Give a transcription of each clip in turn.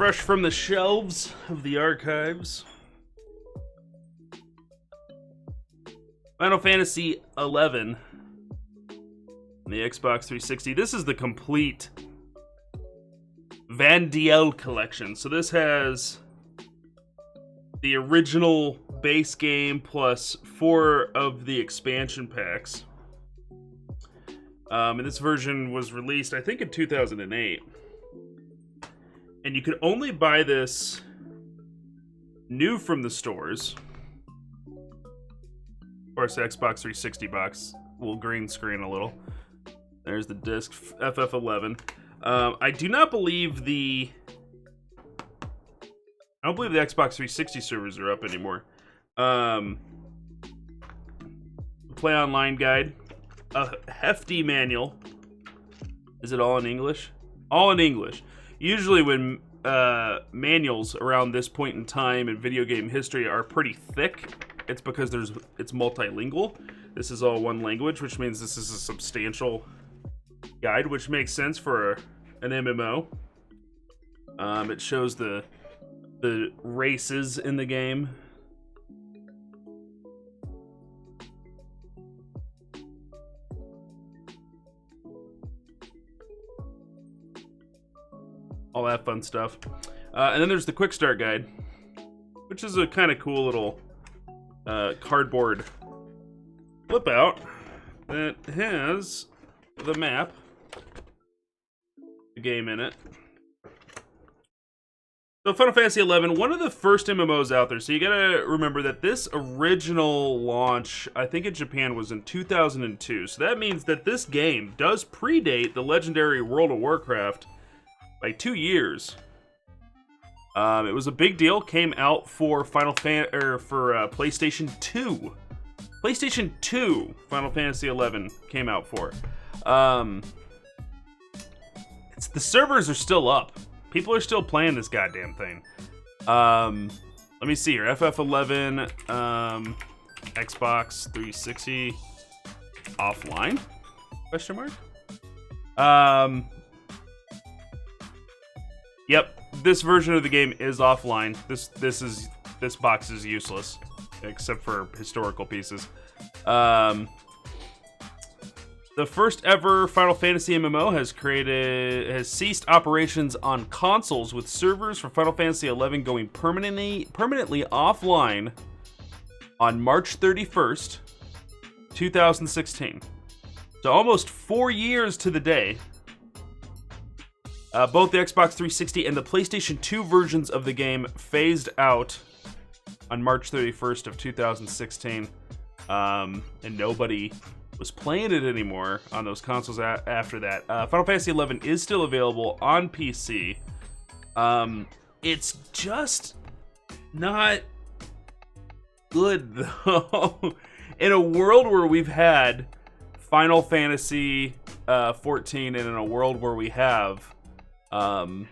fresh from the shelves of the archives. Final Fantasy XI on the Xbox 360. This is the complete Van DL collection. So this has the original base game plus 4 of the expansion packs. And this version was released, I think, in 2008. And you could only buy this new from the stores. Of course, the Xbox 360 box will green screen a little. There's the disc, FF11. I do not believe the... I don't believe the Xbox 360 servers are up anymore. Play online guide. A hefty manual. Is it all in English? All in English. Usually when manuals around this point in time in video game history are pretty thick, it's because it's multilingual. This is all one language, which means this is a substantial guide, which makes sense for an MMO. It shows the races in the game. All that fun stuff. And then there's the quick start guide, which is a kind of cool little cardboard flip out that has the map, the game in it. So Final Fantasy XI, one of the first MMOs out there. So you gotta remember that this original launch, I think in Japan, was in 2002. So that means that this game does predate the legendary World of Warcraft by 2 years. It was a big deal. Came out for PlayStation 2. PlayStation 2, Final Fantasy XI came out for. The servers are still up. People are still playing this goddamn thing. Let me see here. FF11, Xbox 360, offline? Question mark? Yep, this version of the game is offline. This box is useless, except for historical pieces. The first ever Final Fantasy MMO has ceased operations on consoles, with servers for Final Fantasy XI going permanently offline on March 31st, 2016. So almost 4 years to the day. Both the Xbox 360 and the PlayStation 2 versions of the game phased out on March 31st of 2016. And nobody was playing it anymore on those consoles after that. Final Fantasy XI is still available on PC. It's just not good, though. In a world where we've had Final Fantasy 14 and in a world where we have World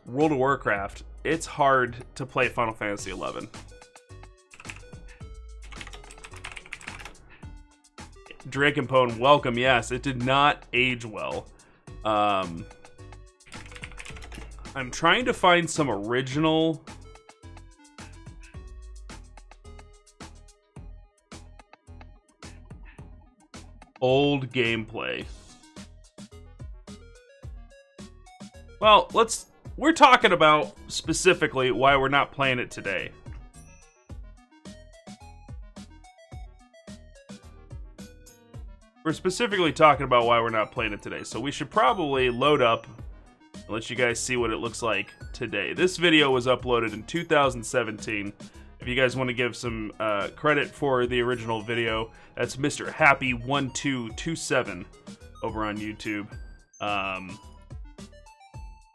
of Warcraft, it's hard to play Final Fantasy XI. Drake and Pone, welcome. Yes, it did not age well. I'm trying to find some original old gameplay. Well, we're talking about specifically why we're not playing it today. We're specifically talking about why we're not playing it today, so we should probably load up and let you guys see what it looks like today. This video was uploaded in 2017. If you guys want to give some credit for the original video, that's Mr. Happy1227 over on YouTube.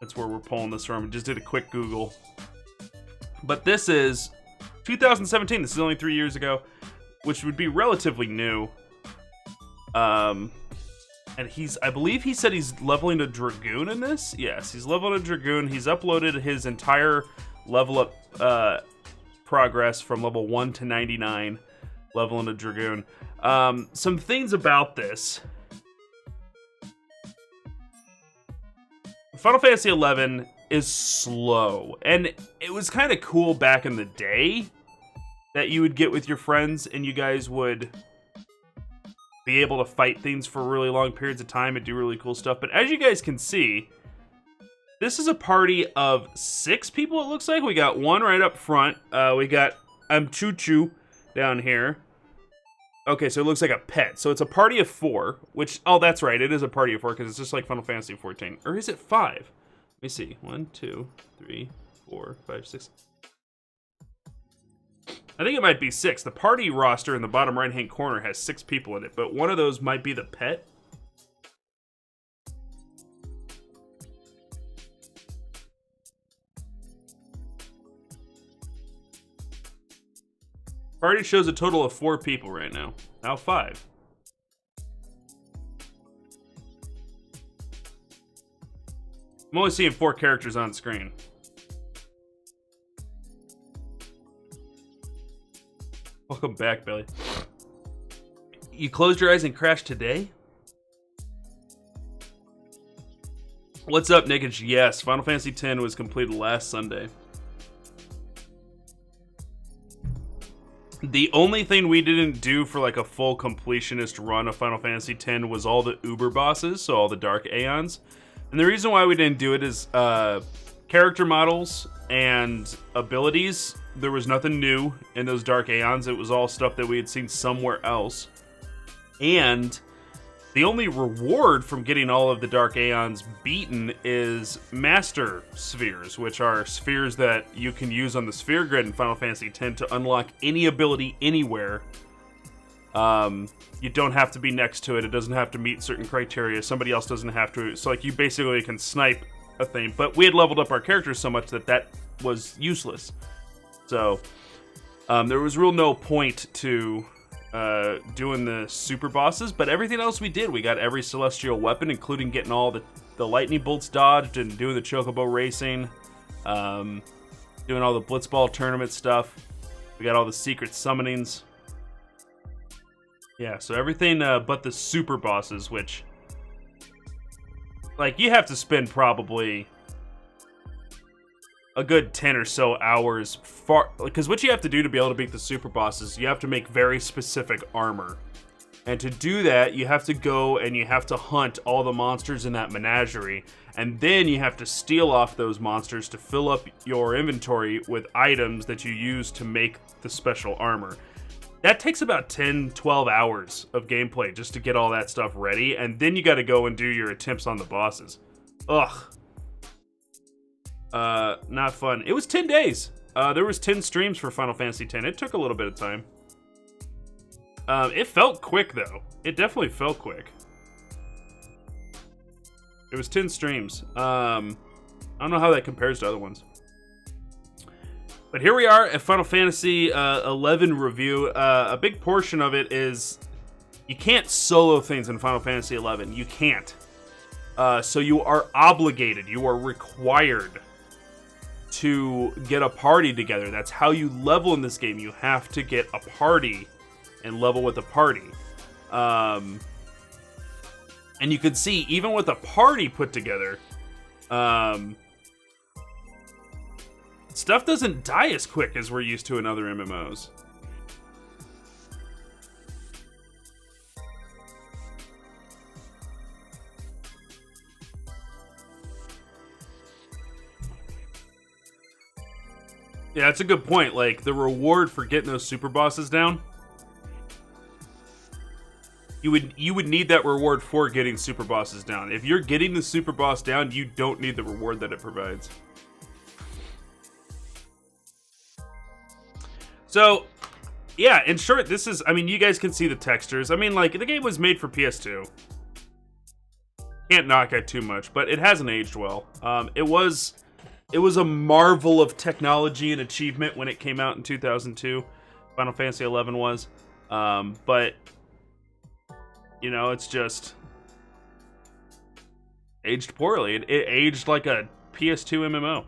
That's where we're pulling this from. Just did a quick Google. But this is 2017. This is only 3 years ago, which would be relatively new. And I believe he said he's leveling a Dragoon in this? Yes, he's leveling a Dragoon. He's uploaded his entire level up progress from level 1 to 99, leveling a Dragoon. Some things about this. Final Fantasy XI is slow. And it was kind of cool back in the day that you would get with your friends and you guys would be able to fight things for really long periods of time and do really cool stuff. But as you guys can see, this is a party of 6 people, it looks like. We got one right up front. We got Choo-Choo down here. Okay, so it looks like a pet. So it's a party of 4, which, oh, that's right. It is a party of 4 because it's just like Final Fantasy 14. Or is it 5? Let me see. 1, 2, 3, 4, 5, 6. I think it might be 6. The party roster in the bottom right-hand corner has 6 people in it, but one of those might be the pet. Party shows a total of 4 people right now. Now 5. I'm only seeing 4 characters on screen. Welcome back, Billy. You closed your eyes and crashed today? What's up, Nickage? Yes, Final Fantasy X was completed last Sunday. The only thing we didn't do for like a full completionist run of Final Fantasy X was all the Uber bosses, so all the Dark Aeons. And the reason why we didn't do it is character models and abilities. There was nothing new in those Dark Aeons. It was all stuff that we had seen somewhere else. And the only reward from getting all of the Dark Aeons beaten is Master Spheres, which are spheres that you can use on the sphere grid in Final Fantasy X to unlock any ability anywhere. You don't have to be next to it. It doesn't have to meet certain criteria. Somebody else doesn't have to. So, like, you basically can snipe a thing. But we had leveled up our characters so much that that was useless. So, there was real no point to doing the super bosses, but everything else we did. We got every celestial weapon, including getting all the lightning bolts dodged and doing the chocobo racing, doing all the blitzball tournament stuff. We got all the secret summonings. Yeah, so everything but the super bosses, which, like, you have to spend probably a good 10 or so hours, because what you have to do to be able to beat the super bosses, you have to make very specific armor. And to do that, you have to go and you have to hunt all the monsters in that menagerie, and then you have to steal off those monsters to fill up your inventory with items that you use to make the special armor. That takes about 10, 12 hours of gameplay just to get all that stuff ready, and then you gotta go and do your attempts on the bosses. Ugh. Not fun. It was 10 days. There was 10 streams for Final Fantasy X. It took a little bit of time. It felt quick, though. It definitely felt quick. It was 10 streams. I don't know how that compares to other ones. But here we are at Final Fantasy 11 review. A big portion of it is you can't solo things in Final Fantasy 11. You can't. So you are obligated. You are required to get a party together. That's how you level in this game. You have to get a party and level with a party. And you can see, even with a party put together, stuff doesn't die as quick as we're used to in other MMOs. Yeah, that's a good point. Like, the reward for getting those super bosses down, you would need that reward for getting super bosses down. If you're getting the super boss down, you don't need the reward that it provides. So, yeah, in short, this is, I mean, you guys can see the textures. I mean, like, the game was made for PS2. Can't knock it too much, but it hasn't aged well. It was a marvel of technology and achievement when it came out in 2002. Final Fantasy XI was. But, you know, it's just aged poorly. It aged like a PS2 MMO.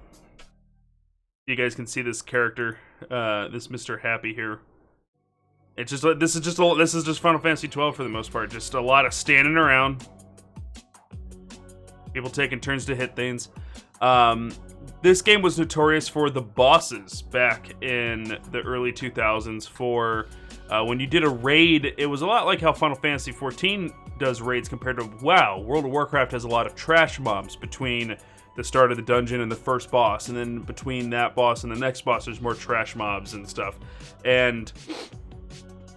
You guys can see this character, this Mr. Happy here. It's just this is just Final Fantasy 12 for the most part. Just a lot of standing around, people taking turns to hit things. This game was notorious for the bosses back in the early 2000s. For when you did a raid, it was a lot like how Final Fantasy XIV does raids compared to WoW. World of Warcraft has a lot of trash mobs between the start of the dungeon and the first boss, and then between that boss and the next boss, there's more trash mobs and stuff. And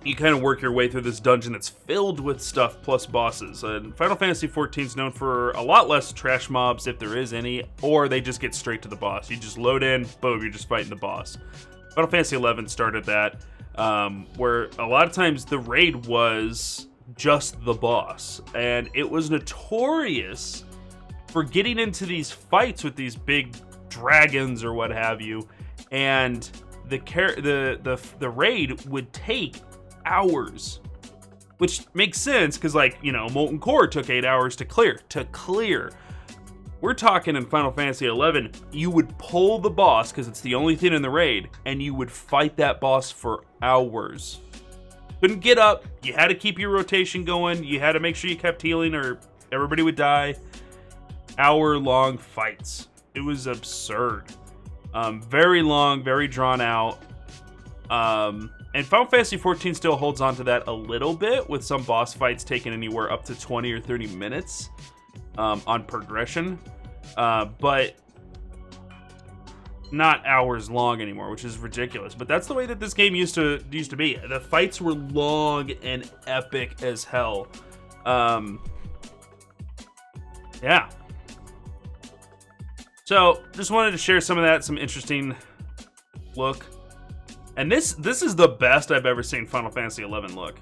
you kind of work your way through this dungeon that's filled with stuff plus bosses. And Final Fantasy XIV is known for a lot less trash mobs, if there is any, or they just get straight to the boss. You just load in, boom, you're just fighting the boss. Final Fantasy XI started that, where a lot of times the raid was just the boss, and it was notorious for getting into these fights with these big dragons or what have you, and the raid would take hours, which makes sense because, like, you know, Molten Core took 8 hours to clear. We're talking in Final Fantasy XI, you would pull the boss because it's the only thing in the raid, and you would fight that boss for hours. Couldn't get up. You had to keep your rotation going. You had to make sure you kept healing or everybody would die. Hour-long fights. It was absurd. Very long, very drawn out. And Final Fantasy XIV still holds on to that a little bit, with some boss fights taking anywhere up to 20 or 30 minutes on progression. But not hours long anymore, which is ridiculous. But that's the way that this game used to be. The fights were long and epic as hell. Yeah. So, just wanted to share some of that, some interesting look. And this is the best I've ever seen Final Fantasy XI look.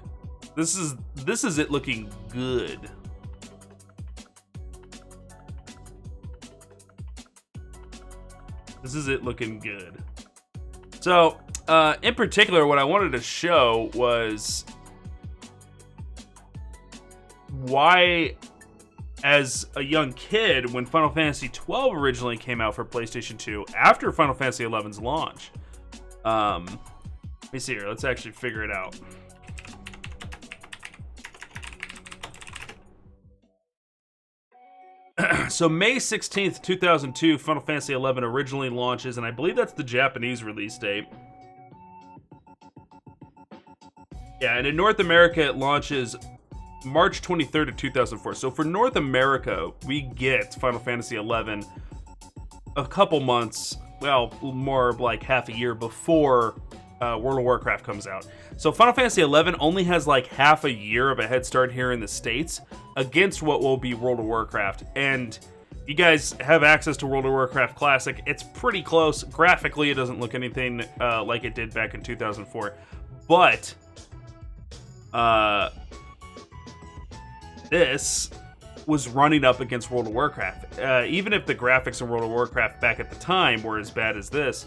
This is it looking good. This is it looking good. So, in particular, what I wanted to show was why, as a young kid, when Final Fantasy XII originally came out for PlayStation 2, after Final Fantasy XI's launch, let me see here. Let's actually figure it out. So May 16th, 2002, Final Fantasy XI originally launches, and I believe that's the Japanese release date. Yeah, and in North America, it launches March 23rd of 2004. So for North America, we get Final Fantasy XI a couple months, well, more like half a year before World of Warcraft comes out. So Final Fantasy XI only has like half a year of a head start here in the States against what will be World of Warcraft. And you guys have access to World of Warcraft Classic. It's pretty close. Graphically, it doesn't look anything like it did back in 2004. But this was running up against World of Warcraft. Even if the graphics in World of Warcraft back at the time were as bad as this,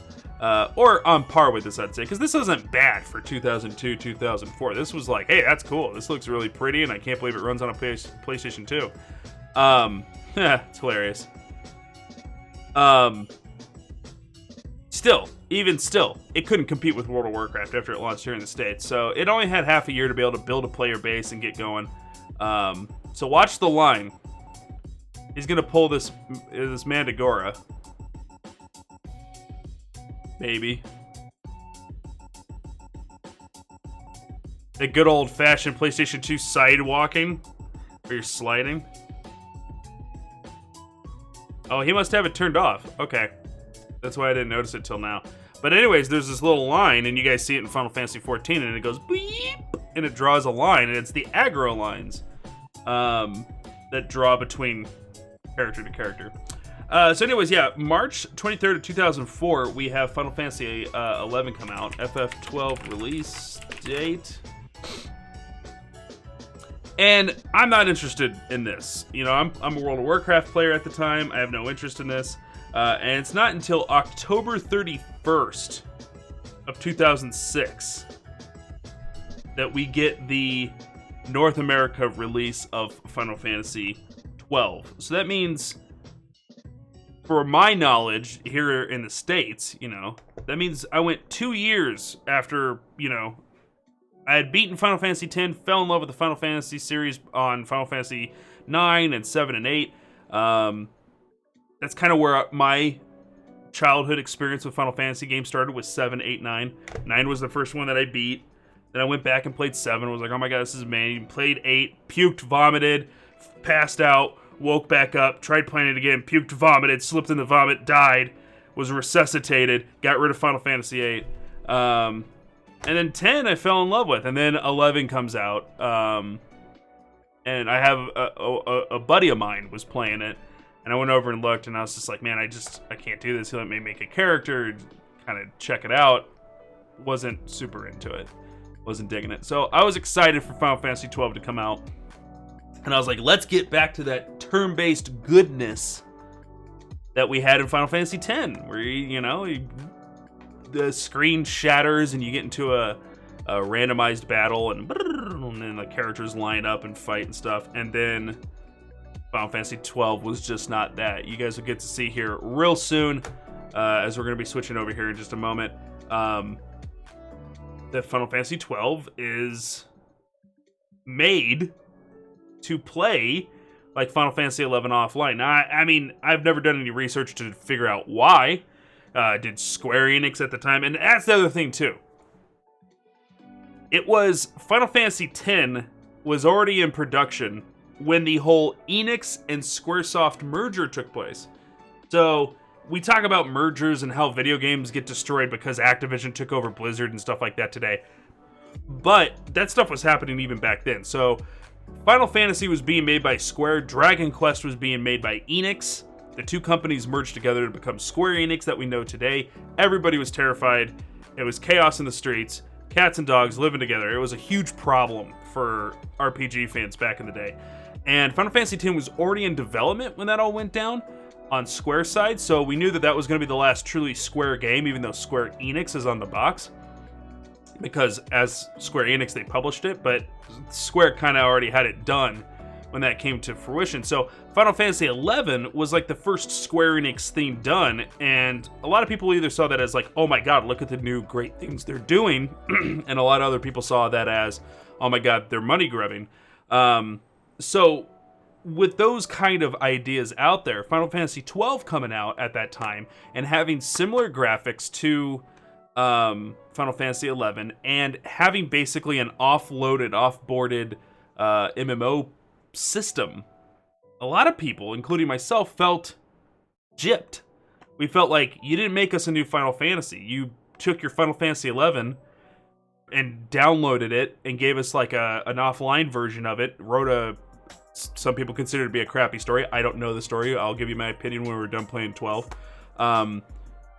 or on par with this, I'd say, because this isn't bad for 2002, 2004. This was like, hey, that's cool. This looks really pretty, and I can't believe it runs on a PlayStation 2. It's hilarious. Even still, it couldn't compete with World of Warcraft after it launched here in the States. So it only had half a year to be able to build a player base and get going. So watch the line. He's gonna pull this Mandragora. Maybe. The good old-fashioned PlayStation 2 sidewalking, where you're sliding. Oh, he must have it turned off. Okay. That's why I didn't notice it till now. But anyways, there's this little line, and you guys see it in Final Fantasy XIV, and it goes beep, and it draws a line, and it's the aggro lines that draw between character to character. So anyways, yeah, March 23rd of 2004, we have Final Fantasy 11 come out. FF12 release date. And I'm not interested in this. You know, I'm a World of Warcraft player at the time. I have no interest in this. And it's not until October 31st of 2006 that we get the North America release of Final Fantasy 12. So that means, for my knowledge here in the States, you know, that means I went 2 years after, you know, I had beaten Final Fantasy X, fell in love with the Final Fantasy series on Final Fantasy 9 and 7 and 8. that's kind of where my childhood experience with Final Fantasy games started, with 7, 8, 9. 9 was the first one that I beat. Then I went back and played 7. Was like, oh my god, this is amazing. Played 8, puked, vomited, passed out, woke back up, tried playing it again, puked, vomited, slipped in the vomit, died, was resuscitated, got rid of Final Fantasy 8. And then 10 I fell in love with, and then 11 comes out. And I have a buddy of mine was playing it, and I went over and looked, and I was just like, man, I can't do this. He let me make a character, kind of check it out. Wasn't super into it. Wasn't digging it. So I was excited for Final Fantasy 12 to come out. And I was like, let's get back to that turn-based goodness that we had in Final Fantasy X, where, the screen shatters and you get into a randomized battle, and then the characters line up and fight and stuff. And then Final Fantasy 12 was just not that. You guys will get to see here real soon, as we're going to be switching over here in just a moment. That Final Fantasy 12 is made to play like Final Fantasy 11 offline. Now, I mean, I've never done any research to figure out why. Did Square Enix at the time, and that's the other thing too. It was Final Fantasy X was already in production when the whole Enix and Squaresoft merger took place. So we talk about mergers and how video games get destroyed because Activision took over Blizzard and stuff like that today. But that stuff was happening even back then. So Final Fantasy was being made by Square, Dragon Quest was being made by Enix. The two companies merged together to become Square Enix that we know today. Everybody was terrified. It was chaos in the streets. Cats and dogs living together. It was a huge problem for RPG fans back in the day. And Final Fantasy X was already in development when that all went down on Square's side, so we knew that that was going to be the last truly Square game, even though Square Enix is on the box. Because as Square Enix, they published it, but Square kind of already had it done when that came to fruition. So Final Fantasy XI was like the first Square Enix theme done, and a lot of people either saw that as like, oh my god, look at the new great things they're doing, and a lot of other people saw that as, oh my god, they're money grubbing. So with those kind of ideas out there, Final Fantasy XII coming out at that time and having similar graphics to Final Fantasy XI, and having basically an offloaded, offboarded MMO system, a lot of people, including myself, felt gypped. We felt like, you didn't make us a new Final Fantasy. You took your Final Fantasy XI and downloaded it and gave us like an offline version of it, wrote some people consider it to be a crappy story. I don't know the story. I'll give you my opinion when we're done playing 12.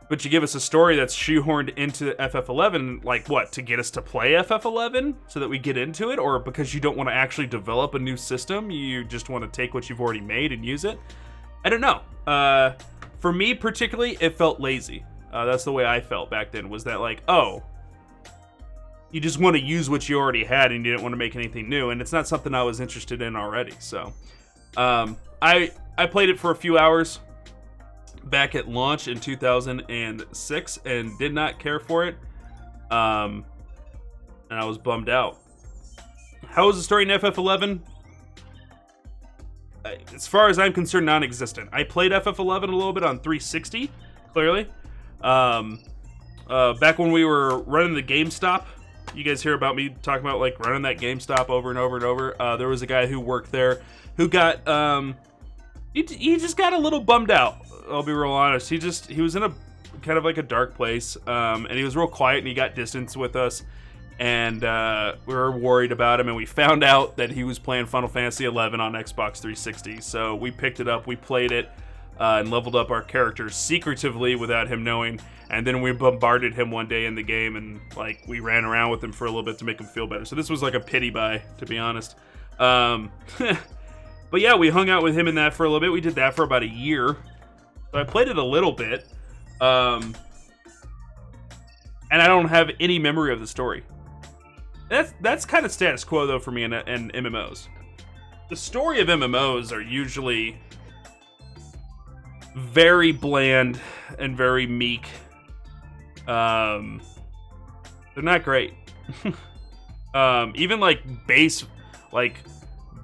But you give us a story that's shoehorned into FF11, like what, to get us to play FF11 so that we get into it? Or because you don't want to actually develop a new system, you just want to take what you've already made and use it? I don't know. For me particularly, it felt lazy. That's the way I felt back then, was that like, oh, you just want to use what you already had and you didn't want to make anything new, and it's not something I was interested in already. So I played it for a few hours back at launch in 2006 and did not care for it, and I was bummed out. How was the story in FF11? As far as I'm concerned, non-existent. I played FF11 a little bit on 360, clearly. Back when we were running the GameStop, you guys hear about me talking about like running that GameStop over and over and over. There was a guy who worked there who got he just got a little bummed out. I'll be real honest. He was in a kind of like a dark place, and he was real quiet, and he got distance with us, and we were worried about him, and we found out that he was playing Final Fantasy XI on Xbox 360. So we picked it up, we played it, and leveled up our characters secretively without him knowing. And then we bombarded him one day in the game, and like we ran around with him for a little bit to make him feel better. So this was like a pity buy, to be honest. But yeah, we hung out with him in that for a little bit. We did that for about a year. So I played it a little bit, and I don't have any memory of the story. That's kind of status quo though for me in MMOs. The story of MMOs are usually very bland and very meek. They're not great. Even like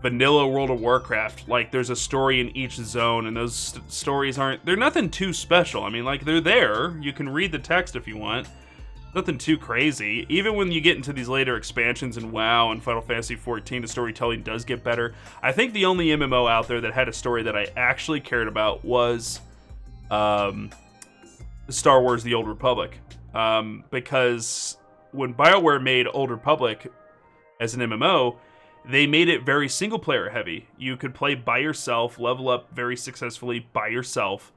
vanilla World of Warcraft. Like, there's a story in each zone, and those stories they're nothing too special. I mean, like, they're there. You can read the text if you want. Nothing too crazy. Even when you get into these later expansions in WoW and Final Fantasy XIV, the storytelling does get better. I think the only MMO out there that had a story that I actually cared about was Star Wars The Old Republic. Because when BioWare made Old Republic as an MMO, they made it very single-player heavy. You could play by yourself, level up very successfully by yourself,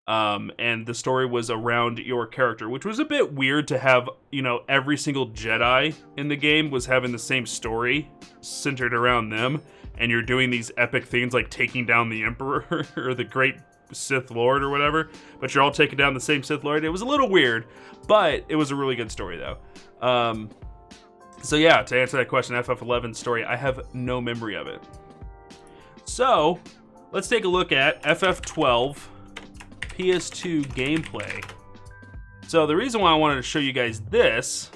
and the story was around your character, which was a bit weird to have, you know, every single Jedi in the game was having the same story centered around them, and you're doing these epic things like taking down the Emperor or the Great Sith Lord or whatever, but you're all taking down the same Sith Lord. It was a little weird, but it was a really good story, though. So yeah, to answer that question, FF11 story, I have no memory of it. So, let's take a look at FF12 PS2 gameplay. So the reason why I wanted to show you guys this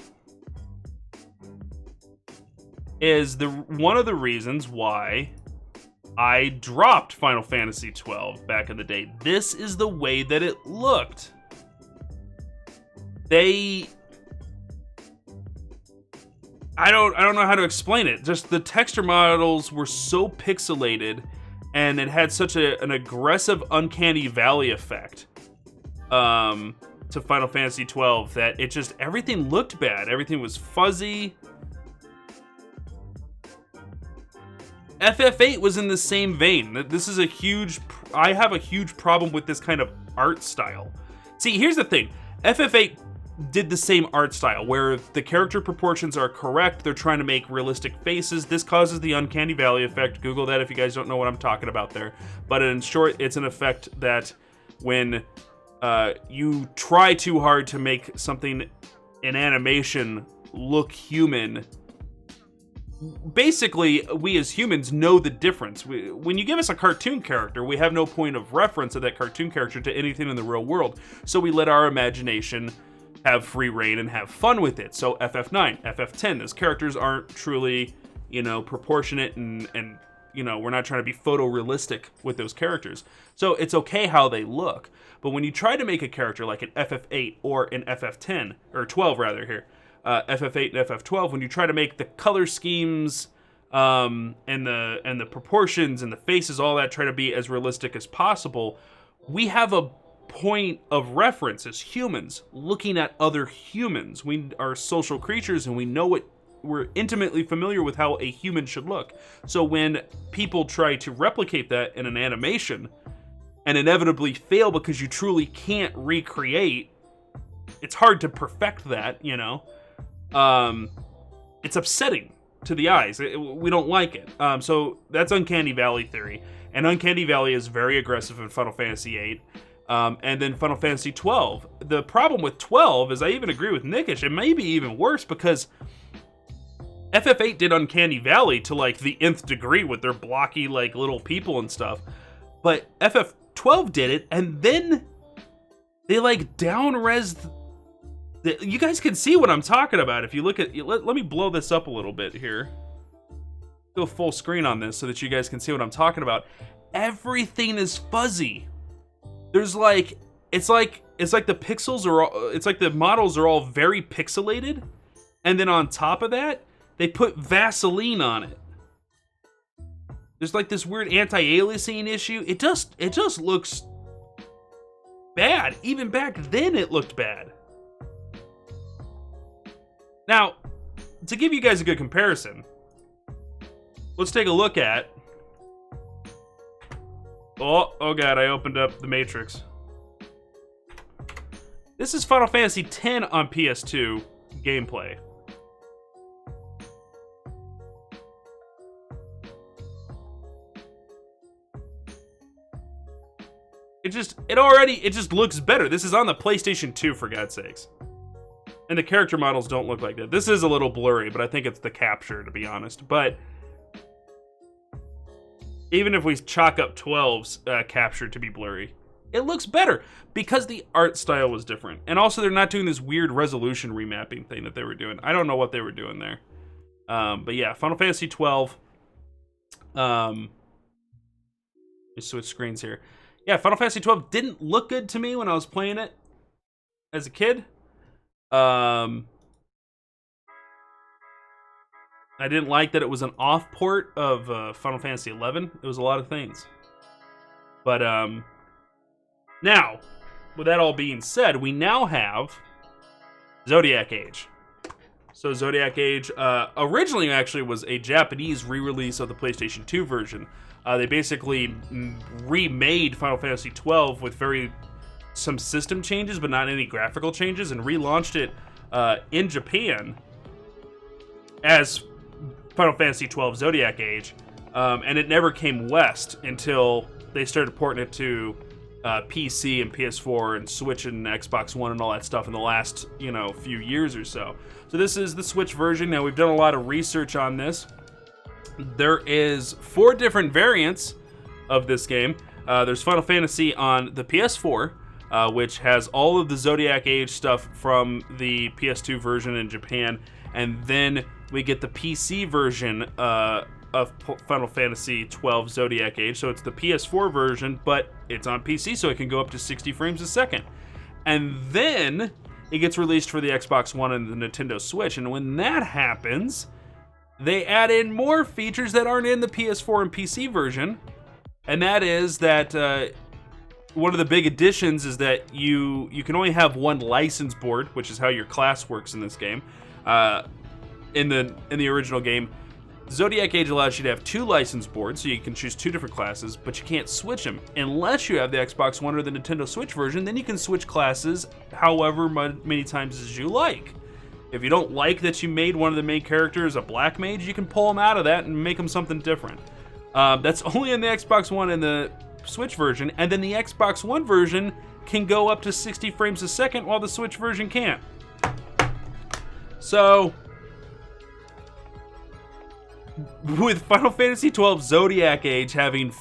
is one of the reasons why I dropped Final Fantasy XII back in the day. This is the way that it looked. I don't know how to explain it. Just the texture models were so pixelated, and it had such an aggressive uncanny valley effect to Final Fantasy XII that it just, everything looked bad. Everything was fuzzy. FF8 was in the same vein. This is I have a huge problem with this kind of art style. See, here's the thing. FF8 did the same art style, where the character proportions are correct. They're trying to make realistic faces. This causes the uncanny valley effect. Google that if you guys don't know what I'm talking about there. But in short, it's an effect that when you try too hard to make something in animation look human, basically, we as humans know the difference. When you give us a cartoon character, we have no point of reference of that cartoon character to anything in the real world. So we let our imagination have free reign and have fun with it. So FF9, FF10, those characters aren't truly, you know, proportionate and you know, we're not trying to be photorealistic with those characters. So it's okay how they look. But when you try to make a character like an FF8 or an FF10, or 12 rather here, FF8 and FF12, when you try to make the color schemes and the proportions and the faces, all that, try to be as realistic as possible, we have a point of reference as humans looking at other humans. We are social creatures, and we're intimately familiar with how a human should look. So when people try to replicate that in an animation and inevitably fail because you truly can't recreate, it's hard to perfect that, you know. It's upsetting to the eyes. We don't like it. So that's Uncanny Valley theory. And Uncanny Valley is very aggressive in Final Fantasy VIII. And then Final Fantasy XII. The problem with 12 is, I even agree with Nickish, it may be even worse because FF8 did Uncanny Valley to like the nth degree with their blocky like little people and stuff. But FF12 did it, and then they like down-resed. You guys can see what I'm talking about if you look at. Let me blow this up a little bit here. Go full screen on this so that you guys can see what I'm talking about. Everything is fuzzy. There's like, it's like the pixels are all, it's like the models are all very pixelated, and then on top of that, they put Vaseline on it. There's like this weird anti-aliasing issue. It just looks bad. Even back then, it looked bad. Now, to give you guys a good comparison, let's take a look at. Oh god, I opened up the Matrix. This is Final Fantasy X on PS2 gameplay. It just looks better. This is on the PlayStation 2, for God's sakes. And the character models don't look like that. This is a little blurry, but I think it's the capture, to be honest. But even if we chalk up 12's capture to be blurry, it looks better because the art style was different. And also, they're not doing this weird resolution remapping thing that they were doing. I don't know what they were doing there. But yeah, Final Fantasy 12. Just switch screens here. Yeah, Final Fantasy 12 didn't look good to me when I was playing it as a kid. I didn't like that it was an off port of Final Fantasy 11. It was a lot of things. But now, with that all being said, we now have Zodiac Age. So Zodiac Age originally actually was a Japanese re-release of the PlayStation 2 version. They basically remade Final Fantasy 12 with some system changes, but not any graphical changes, and relaunched it in Japan as Final Fantasy 12 Zodiac Age. And it never came west until they started porting it to PC and PS4 and Switch and Xbox One and all that stuff in the last, few years or so. So this is the Switch version. Now, we've done a lot of research on this. There is 4 different variants of this game. There's Final Fantasy on the PS4, which has all of the Zodiac Age stuff from the PS2 version in Japan, and then we get the PC version of Final Fantasy 12 Zodiac Age. So it's the PS4 version, but it's on PC, so it can go up to 60 frames a second. And then it gets released for the Xbox One and the Nintendo Switch, and when that happens, they add in more features that aren't in the PS4 and PC version, and that is that one of the big additions is that you can only have one license board, which is how your class works in this game. In the original game, Zodiac Age allows you to have 2 license boards, so you can choose 2 different classes, but you can't switch them unless you have the Xbox One or the Nintendo Switch version. Then you can switch classes however many times as you like. If you don't like that you made one of the main characters a black mage, you can pull them out of that and make them something different. That's only in the Xbox One and the Switch version, and then the Xbox One version can go up to 60 frames a second while the Switch version can't. So, with Final Fantasy 12 Zodiac Age having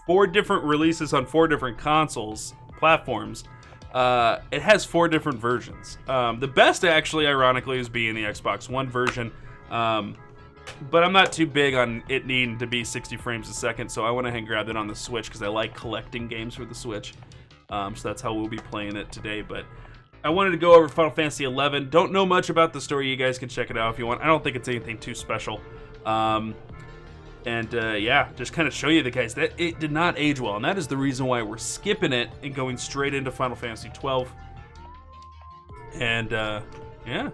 4 different releases on 4 different platforms, it has 4 different versions. The best, actually, ironically, is being the Xbox One version. But I'm not too big on it needing to be 60 frames a second, so I went ahead and grabbed it on the Switch because I like collecting games for the Switch. So that's how we'll be playing it today. But I wanted to go over Final Fantasy 11. Don't know much about the story. You guys can check it out if you want. I don't think it's anything too special. Yeah, just kind of show you the guys that it did not age well, and that is the reason why we're skipping it and going straight into Final Fantasy 12. And yeah.